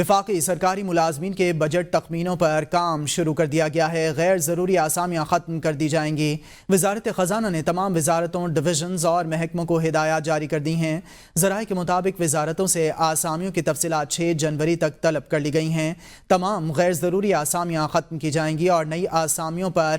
وفاقی سرکاری ملازمین کے بجٹ تخمینوں پر کام شروع کر دیا گیا ہے۔ غیر ضروری آسامیاں ختم کر دی جائیں گی۔ وزارت خزانہ نے تمام وزارتوں، ڈویژنز اور محکموں کو ہدایات جاری کر دی ہیں۔ ذرائع کے مطابق وزارتوں سے آسامیوں کی تفصیلات 6 جنوری تک طلب کر لی گئی ہیں۔ تمام غیر ضروری آسامیاں ختم کی جائیں گی اور نئی آسامیوں پر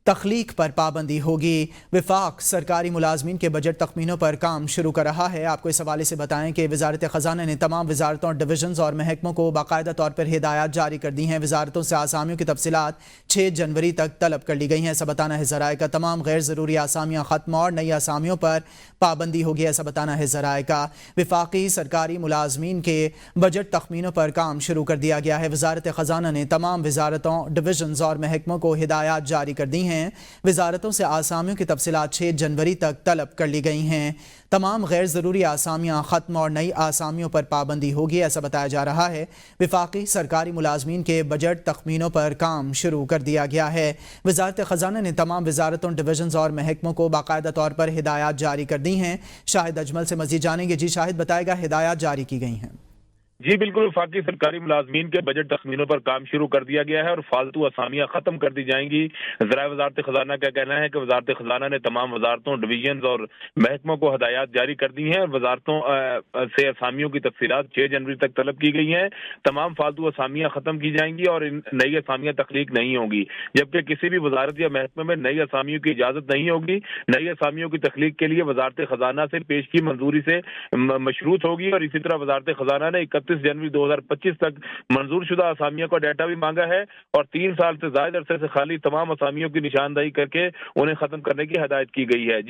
تخلیق پر پابندی ہوگی۔ وفاق سرکاری ملازمین کے بجٹ تخمینوں پر کام شروع کر رہا ہے۔ آپ کو اس حوالے سے بتائیں کہ وزارت خزانہ نے تمام وزارتوں، ڈویژنز اور محکموں کو باقاعدہ طور پر ہدایات جاری کر دی ہیں۔ وزارتوں سے آسامیوں کی تفصیلات 6 جنوری تک طلب کر لی گئی ہیں، ایسا بتانا ہے ذرائع کا۔ تمام غیر ضروری آسامیاں ختم اور نئی آسامیوں پر پابندی ہوگی، ایسا بتانا ہے ذرائع کا۔ وفاقی سرکاری ملازمین کے بجٹ تخمینوں پر کام شروع کر دیا گیا ہے۔ وزارت خزانہ نے تمام وزارتوں، ڈویژنز اور محکموں کو ہدایات جاری کر دی ہیں۔ وزارتوں سے آسامیوں کی تفصیلات 6 جنوری تک طلب کر لی گئی ہیں۔ تمام غیر ضروری آسامیاں ختم اور نئی آسامیوں پر پابندی ہوگی، ایسا بتایا جا رہا ہے۔ وفاقی سرکاری ملازمین کے بجٹ تخمینوں پر کام شروع کر دیا گیا ہے۔ وزارت خزانہ نے تمام وزارتوں، ڈویژنز اور محکموں کو باقاعدہ طور پر ہدایات جاری کر دی ہیں۔ شاہد اجمل سے مزید جانیں گے۔ جی شاہد، بتائے گا ہدایات جاری کی گئی ہیں۔ جی بالکل، وفاقی سرکاری ملازمین کے بجٹ تخمینوں پر کام شروع کر دیا گیا ہے اور فالتو اسامیاں ختم کر دی جائیں گی۔ ذرائع وزارت خزانہ کا کہنا ہے کہ وزارت خزانہ نے تمام وزارتوں، ڈویژنز اور محکموں کو ہدایات جاری کر دی ہیں اور وزارتوں سے اسامیوں کی تفصیلات 6 جنوری تک طلب کی گئی ہیں۔ تمام فالتو اسامیاں ختم کی جائیں گی اور نئی اسامیاں تخلیق نہیں ہوں گی، جبکہ کسی بھی وزارت یا محکمے میں نئی اسامیوں کی اجازت نہیں ہوگی۔ نئی اسامیوں کی تخلیق کے لیے وزارت خزانہ سے پیش کی منظوری سے مشروط ہوگی اور اسی طرح وزارت خزانہ نے 31 جنوری 2025 تک منظور شدہ اسامیوں کا ڈیٹا بھی مانگا ہے اور 3 سال سے زائد عرصے سے خالی تمام اسامیوں کی نشاندہی کر کے انہیں ختم کرنے کی ہدایت کی گئی ہے۔